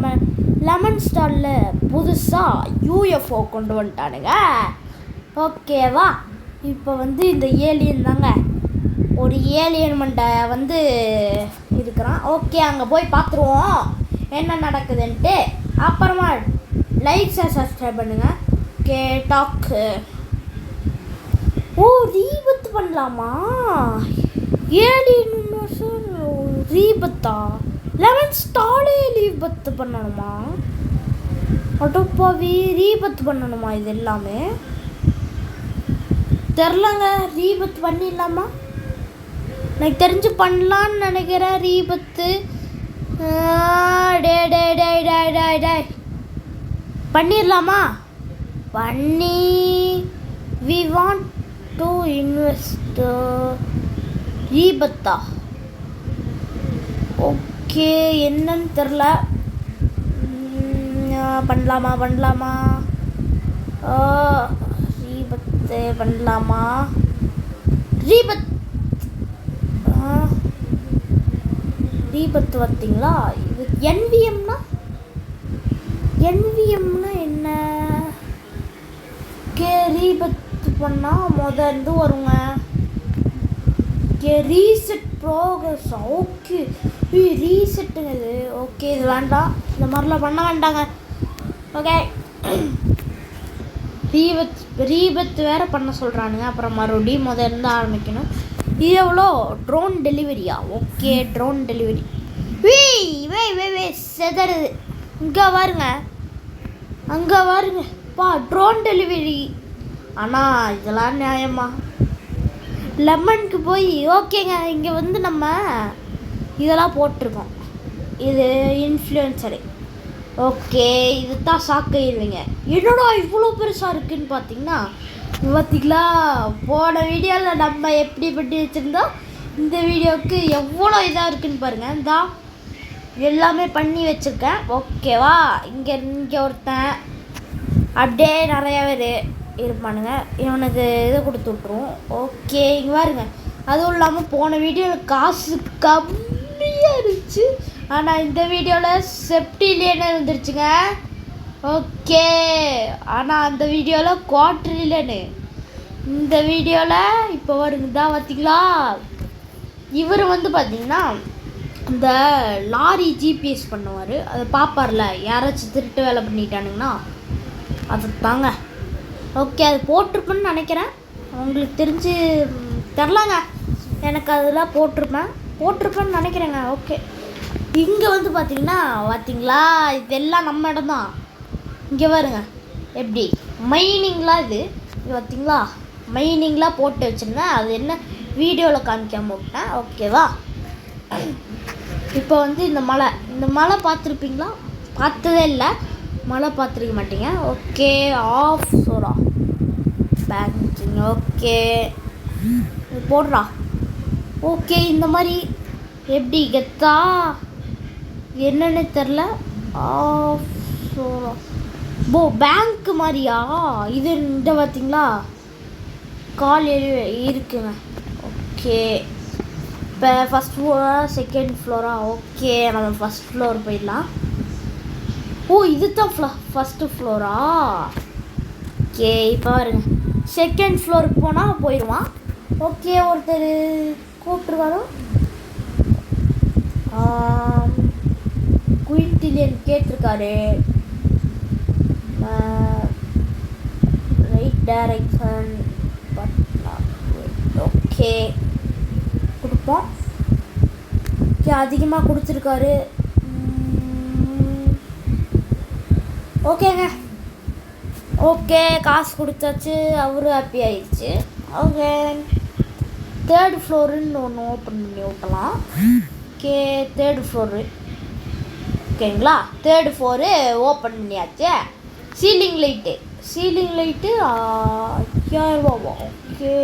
நம்ம லெமன் ஸ்டாலில் புதுசாக யூஎஃப்ஓ கொண்டு வந்துட்டானுங்க. ஓகேவா, இப்போ வந்து இந்த ஏலியன் தாங்க, ஒரு ஏலியன் மண்டை வந்து இருக்கிறான். ஓகே, அங்கே போய் பார்த்துருவோம் என்ன நடக்குதுன்ட்டு. அப்புறமா லைக் சப்ஸ்கிரைப் பண்ணுங்கள். ஓகே, டாக்கு. ஓ, ரீபத் பண்ணலாமா? ஏலியன் ரீபத்தா? லெமன் ஸ்டாலே ரீபத் பண்ணணுமா? அடப்பாவி, ரீபத் பண்ணணுமா? இது எல்லாமே தெரிலங்க. ரீபத் பண்ணிடலாமா? எனக்கு தெரிஞ்சு பண்ணலான்னு நினைக்கிறேன். ரீபத்து டே டே டே டே டே டே பண்ணிடலாமா? பண்ணி வி வாண்ட் டு இன்வெஸ்ட் ரீபத்தா? ஓகே, என்னன்னு தெரில. பண்ணலாமா ரீபத்து பண்ணலாமா? ரீபத் பார்த்தீங்களா? இது என்விஎம்னா என்ன? ஓகே, ரீபத் பண்ணால் முதல்ந்து வருங்க. Okay, reset progress. ஓகே, ரீசெட்டுங்க இது. ஓகே, இது வேண்டாம், இந்த மாதிரிலாம் பண்ண வேண்டாங்க. ஓகே, ரீபத் வேறு பண்ண சொல்கிறானுங்க. அப்புறம் மறுபடியும் முதல்ல ஆரம்பிக்கணும். இது எவ்வளோ? ட்ரோன் டெலிவரியா? Okay, drone delivery. செதறுது. இங்கே பாருங்க, அங்கே பாருங்க பா, ட்ரோன் டெலிவரி. ஆனால் இதெல்லாம் நியாயமா? லெமனுக்கு போய் ஓகேங்க, இங்கே வந்து நம்ம இதெல்லாம் போட்டிருக்கோம். இது இன்ஃப்ளூயன்சரு. ஓகே, இது தான் சாக்கைடுவீங்க. என்னடா இவ்வளோ பெருசாக இருக்குதுன்னு பார்த்தீங்களா? போன வீடியோவில் நம்ம எப்படி பண்ணி வச்சுருந்தோம், இந்த வீடியோவுக்கு எவ்வளோ இதாக இருக்குதுன்னு பாருங்கள். இந்த எல்லாமே பண்ணி வச்சுருக்கேன். ஓகேவா, இங்கே ஒருத்தன் அப்படியே நிறையா பேர் இருப்பானுங்க. இவனுக்கு இதை கொடுத்து விட்ருவோம். ஓகே, இங்கே பாருங்க. அதுவும் இல்லாமல் போன வீடியோவில் காசு கம்மியாக இருந்துச்சு, ஆனால் இந்த வீடியோவில் செப்டிலியனே வந்துருச்சுங்க. ஓகே, ஆனால் அந்த வீடியோவில் குவார்டர்லியனு. இந்த வீடியோவில் இப்போ வருங்கதா பார்த்தீங்களா? இவர் வந்து பார்த்தீங்கன்னா இந்த லாரி ஜிபிஎஸ் பண்ணுவார். அதை பார்ப்பார்ல, யாராச்சும் திருட்டு வேலை பண்ணிட்டானுங்கன்னா அது தாங்க. ஓகே, அது போட்டிருப்பேன்னு நினைக்கிறேன். உங்களுக்கு தெரிஞ்சு தெரிலங்க, எனக்கு அதெல்லாம் போட்டிருப்பேன்னு நினைக்கிறேங்க. ஓகே, இங்கே வந்து பார்த்தீங்களா, இதெல்லாம் நம்ம இடம் தான். இங்கே பாருங்க எப்படி மைனிங்லாம் இது பார்த்தீங்களா? மைனிங்லாம் போட்டு வச்சுருந்தேன். அது என்ன வீடியோவில் காமிக்காம விட்டேன். ஓகேவா, இப்போ வந்து இந்த மலை பார்த்துருப்பீங்களா? பார்த்ததே இல்லை, மலை பார்த்துருக்க மாட்டீங்க. ஓகே, ஆஃப் ஷோரா பேங்கிங். ஓகே, போடுறா. ஓகே, இந்த மாதிரி எப்படி கெத்தா என்னன்னு தெரில. ஆஃப் ஷோரா பேங்க் மாதிரியா இது? இந்த பார்த்தீங்களா, கால் இருக்குங்க. ஓகே, இப்போ first Flora second Flora? Okay, நம்ம ஃபஸ்ட் ஃப்ளோர் போயிடலாம். ஓ, இது தான் ஃபஸ்ட்டு ஃப்ளோரா? ஓகே, இப்போ வருங்க, செகண்ட் ஃப்ளோருக்கு போனால் போயிடுவான். ஓகே, ஒருத்தர் கூப்பிட்ருக்காரோ குயின்டிலியன் கேட்டிருக்காரு. Right direction. ஓகே, கொடுப்போம். ஓகே, அதிகமாக கொடுத்துருக்காரு. ஓகேங்க, ஓகே, காசு கொடுத்தாச்சு, அவரு ஹாப்பி ஆயிடுச்சு. ஓகே, தேர்ட் ஃப்ளோருன்னு ஒன்று ஓப்பன் பண்ணி விட்டலாம். Okay, third floor. ஓகேங்களா, தேர்டு ஃப்ளோரு ஓப்பன் பண்ணியாச்சு. சீலிங் லைட்டு 5000 ஓகே,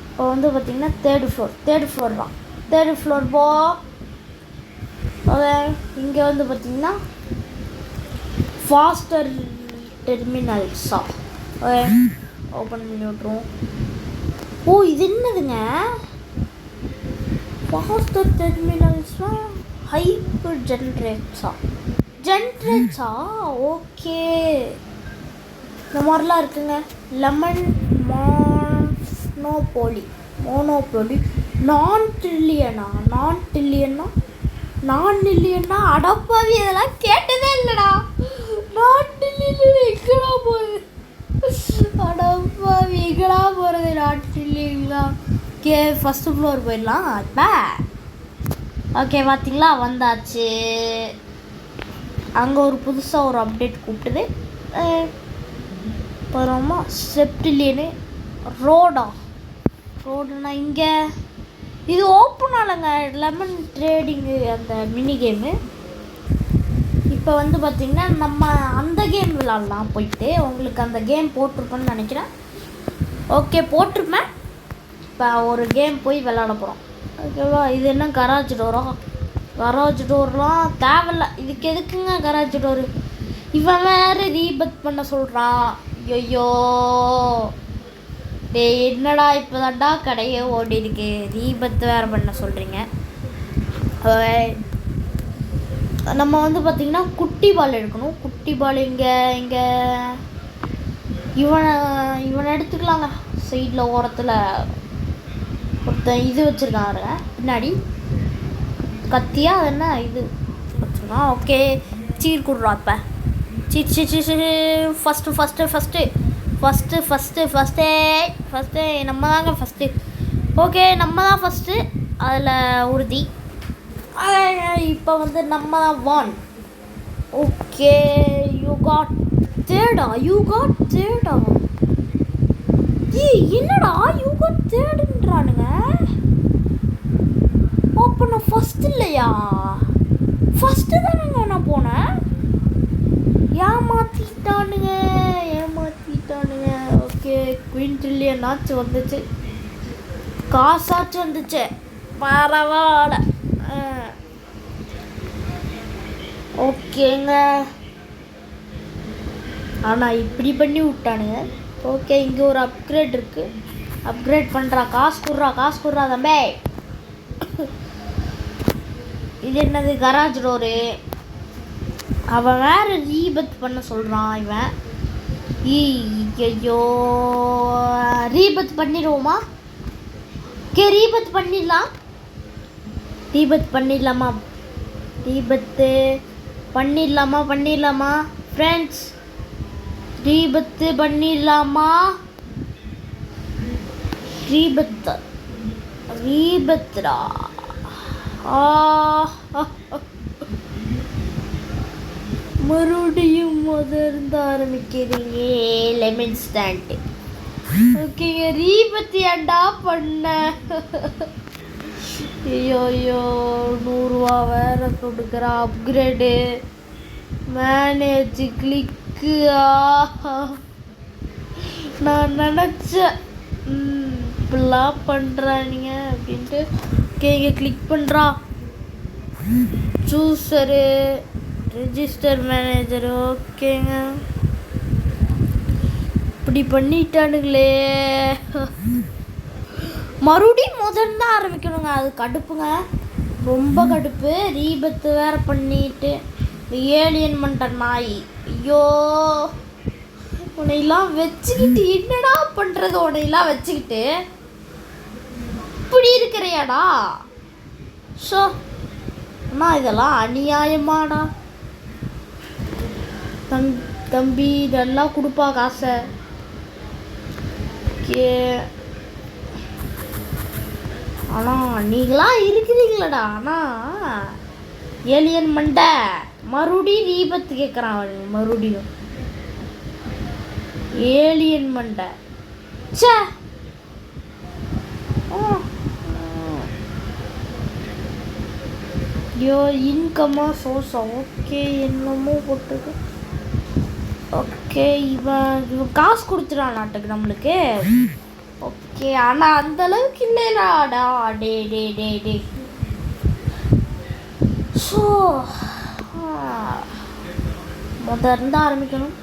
இப்போ வந்து பார்த்திங்கன்னா தேர்டு ஃப்ளோர் தான். தேர்டு ஃப்ளோர் ஓகே, இங்கே வந்து பார்த்திங்கன்னா ஃபாஸ்டர் டெர்மினல்ஸா? ஓகே, ஓப்பன் பண்ணி விட்ருவோம். ஓ, இது என்னதுங்க? ஃபாஸ்டர் டெர்மினல்ஸ்னால் ஹைப்பர் ஜென்ரேட்ஸா? ஜென்ட்ரேட்ஸா? ஓகே, இந்த மாதிரிலாம் இருக்குங்க. லெமன் மோனோபோலி நான் ட்ரில்லியனா அடப்பாவி, இதெல்லாம் கேட்டதே இல்லைடா. நான் ட்ரில்லியன் எங்கடா போகுது? அடப்பாவி, எங்கடா போகிறது? நான் ட்ரில்லியன் தான். ஓகே, ஃபஸ்ட்டு ஃப்ளோர் போயிடலாம். இப்போ ஓகே, பார்த்தீங்களா, வந்தாச்சு. அங்கே ஒரு புதுசாக ஒரு அப்டேட் கூப்பிட்டுது. அப்புறமா செப்டிலியனு ரோடுனா இங்கே இது ஓப்பன் ஆகலைங்க. லெமன் ட்ரேடிங்கு அந்த மினி கேமு. இப்போ வந்து பார்த்திங்கன்னா நம்ம அந்த கேம் விளாட்லாம் போயிட்டு. உங்களுக்கு அந்த கேம் போட்டிருப்பேன்னு நினைக்கிறேன். ஓகே, போட்டிருப்பேன். இப்போ ஒரு கேம் போய் விளாட போகிறோம். ஓகேவா? இது என்ன கராஜ் டோரா? கராஜ் டோர்லாம் தேவையில்ல. இதுக்கு எதுக்குங்க கராஜ் டோரு? இவன் வேறு ரீபத் பண்ண சொல்கிறான். ஐயோ டே, என்னடா இப்போ தான்டா கடையே ஓடி இருக்கு, ரீபத் வேறு பண்ண சொல்கிறீங்க. நம்ம வந்து பார்த்திங்கன்னா குட்டி பால் எடுக்கணும். குட்டி பால் இங்கே இவனை எடுத்துக்கலாங்க. சைடில் ஓரத்தில் ஒருத்தன் இது வச்சுருக்காங்க பின்னாடி கத்தியா, அது என்ன இது வச்சுருக்கான். ஓகே, சீர் கொடுறா. இப்போ ஃபஸ்ட்டு நம்ம தாங்க ஃபஸ்ட்டு. ஓகே, நம்ம தான் ஃபஸ்ட்டு, அதில் உறுதி. இப்போ வந்து நம்ம தான் வான். ஓகே, யூ காட் தேர்டா? என்னடா யூ காட் தேர்டுன்றானுங்க. அப்போ நான் ஃபஸ்ட்டு இல்லையா? ஃபஸ்ட்டு தானேங்க நான் போனேன். ஏமாற்றிட்டானுங்க. ஓகே, குயின் ட்ரில்லியன் ஆச்சு வந்துச்சு, காசாச்சும் வந்துச்சு, பரவாயில்ல. ஓகேங்க, ஆனால் இப்படி பண்ணி விட்டானுங்க. ஓகே, இங்கே ஒரு அப்கிரேட் இருக்குது. அப்கிரேட் பண்ணுறா. காசு குடுறா தம்பே. இது என்னது? Garage door. அவன் வேறு ரீபத் பண்ண சொல்கிறான் இவன். ஐயோ, ரீபத் பண்ணிடுவோமா? ஓகே, ரீபத் பண்ணிடலாமா ஃப்ரெண்ட்ஸ்? ரீபத்து பண்ணிடலாமா? ரீபத்ரா. மறுபடியும் முதர்ந்து ஆரம்பிக்கிறீங்க. Lemon stand. ஓகேங்க, ரீபத்தி ஏன்டா பண்ண? ஐயோ 100 ரூபா வேற கொடுக்குற. அப்கிரேடு மேனேஜ் கிளிக்கு. நான் நினச்சேன் இப்படிலாம் பண்ணுறானுங்க அப்படின்ட்டு. ஓகே, இங்கே கிளிக் பண்ணுறா. சூஸரு, ரெஜிஸ்டர் மேனேஜர். ஓகேங்க, இப்படி பண்ணிட்டானுங்களே. மறுபடியும் முதல்ல தான் ஆரம்பிக்கணுங்க. அது கடுப்புங்க, ரொம்ப கடுப்பு. ரீபத்து வேற பண்ணிட்டு ஏலியன் பண்ணுற நாய். ஐயோ, உன்னையெல்லாம் வச்சுக்கிட்டு என்னடா பண்ணுறது? உன்னையெல்லாம் வச்சுக்கிட்டு இப்படி இருக்கிறியாடா? ஸோ அண்ணா, இதெல்லாம் அநியாயமாடா. தம்பி நல்லா கொடுப்பா காசை. ஓகே, ஆனால் நீங்களாம் இருக்கிறீங்களடா. ஆனால் ஏலியன் மண்டை மறுபடியும் ரீபத்து கேட்குறான். மறுபடியும் ஏலியன் மண்டை. சே, ஐயோ, இன்கம்மா சோர்ஸா? ஓகே, என்னமோ போட்டுருக்கு. ஓகே, இவன் காசு கொடுத்துடான் நாட்டுக்கு நம்மளுக்கு. ஓகே, ஆனால் அந்த அளவுக்கு இல்லைடாடா. டே ஸோ முதல்ல ஆரம்பிக்கணும்.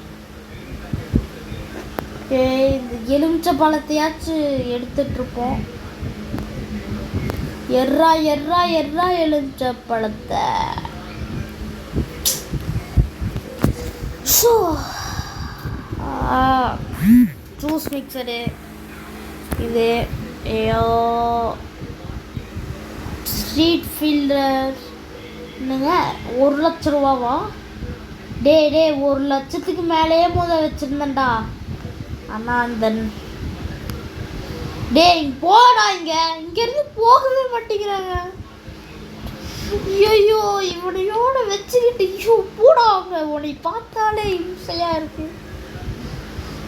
ஓகே, இந்த எலுமிச்சை பழத்தையாச்சும் எடுத்துட்ருப்போம். எர்ரா எலுமிச்சை பழத்தை. ஸோ ஜூஸ் மிக்சரு இது ஸ்ட்ரீட் ஃபீல்டர் என்னங்க 1,00,000 டே 1,00,000க்கு மேலேயே வச்சுருந்தேன்டா. ஆனால் அந்த போடா இங்கேருந்து போகவே மாட்டேங்கிறாங்க. ஐயோ இவனையோட வச்சுக்கிட்டு போடா உன்னை பார்த்தாலே இம்சையாக இருக்கு.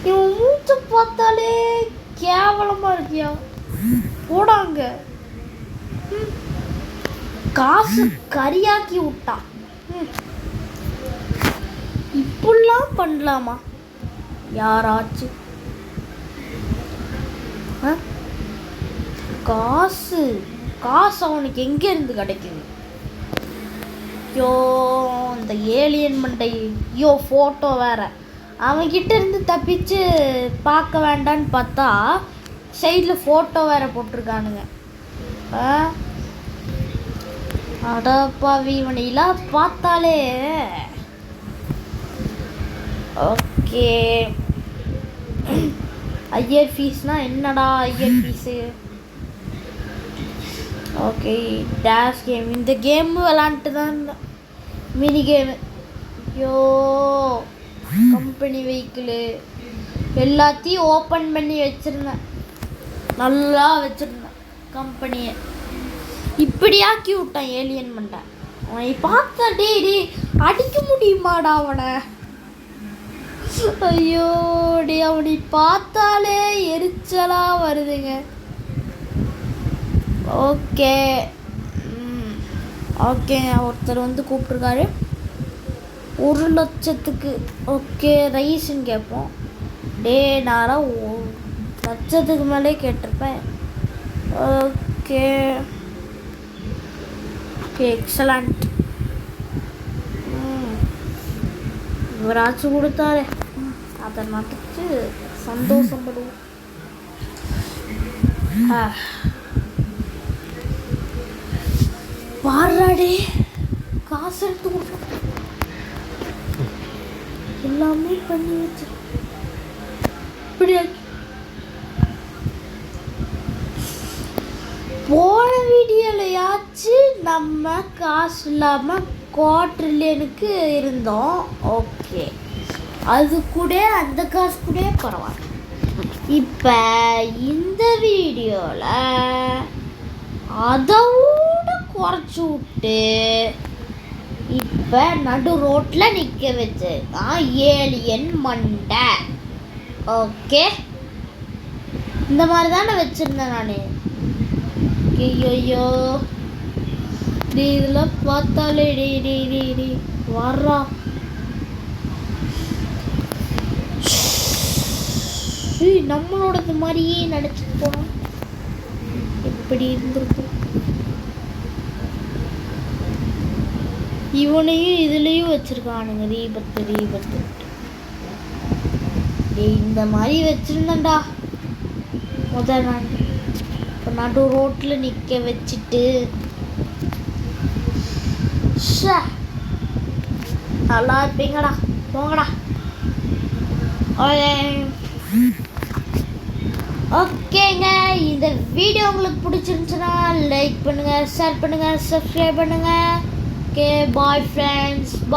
இவன் மூச்சை பார்த்தாலே கேவலமாக இருக்கியா. போடாங்க காசு கரியாக்கி விட்டான். இப்படிலாம் பண்ணலாமா யாராச்சும்? காசு அவனுக்கு எங்கேருந்து கிடைக்குது? ஐயோ இந்த ஏலியன் மண்டை ஃபோட்டோ வேற அவன்கிட்ட இருந்து தப்பிச்சு பார்க்க வேண்டான்னு பார்த்தா சைடில் ஃபோட்டோ வேற போட்டிருக்கானுங்க. அடப்பாவி இவனையெல்லாம் பார்த்தாலே. ஓகே ஐயர் ஃபீஸ்னால் என்னடா Iyer fees? Okay dash game. இந்த கேம் விளாண்டுட்டு தான் இருந்தேன். Mini game. கம்பெனி வெஹிக்கிளு எல்லாத்தையும் ஓப்பன் பண்ணி வச்சுருந்தேன். நல்லா வச்சுருந்தேன் கம்பெனியை. இப்படி ஆக்கி விட்டான் ஏலியன் மண்டை. அவனை பார்த்தா டே அடிக்க முடியுமாடா அவனை? ஐயோ அவனை பார்த்தாலே எரிச்சலாக வருதுங்க. ஓகேங்க ஒருத்தர் கூப்பிட்ருக்காரு 1,00,000க்கு. ஓகே ரைஸுன்னு கேட்போம். நான் 1,00,000க்கு மேலே கேட்டிருப்பேன். Okay excellent. இவராச்சும் கொடுத்தாரு அதை மாற்றிச்சு சந்தோஷப்படுவோம். பாராடே காசு எடுத்து கொடுப்போம். எல்லாமே பண்ணி வச்சு இப்படி போன வீடியோலையாச்சும் நம்ம காசு இல்லாமல் குவார்டர்லியனுக்கு இருந்தோம். ஓகே அது கூட அந்த காசு கூட பரவாயில்ல. இப்போ இந்த வீடியோவில் அதோட குறைச்சி விட்டு இப்போ நடு ரோட்டில் நிற்க வச்சுருக்கான் ஏலியன் மண்டை. ஓகே இந்த மாதிரி தானே வச்சுருந்தேன் நான். ஐயோ இதெல்லாம் பார்த்தாலே வர்றா. நம்மளோடது மாதிரியே நடிச்சுட்டு போனோம். எப்படி இருந்திருக்கும்? இவனையும் இதுலேயும் வச்சிருக்கானுங்க ரீபத்து. இந்த மாதிரி வச்சிருந்தேன்டா முதல் நான். இப்போ நடு ரோட்டில் நிற்க வச்சுட்டு நல்லா இருப்பீங்கடா போங்கடா. ஓகேங்க இந்த வீடியோ உங்களுக்கு பிடிச்சிருந்துச்சுன்னா லைக் பண்ணுங்கள், ஷேர் பண்ணுங்கள், சப்ஸ்கிரைப் பண்ணுங்கள். Okay bye friends. பாய்.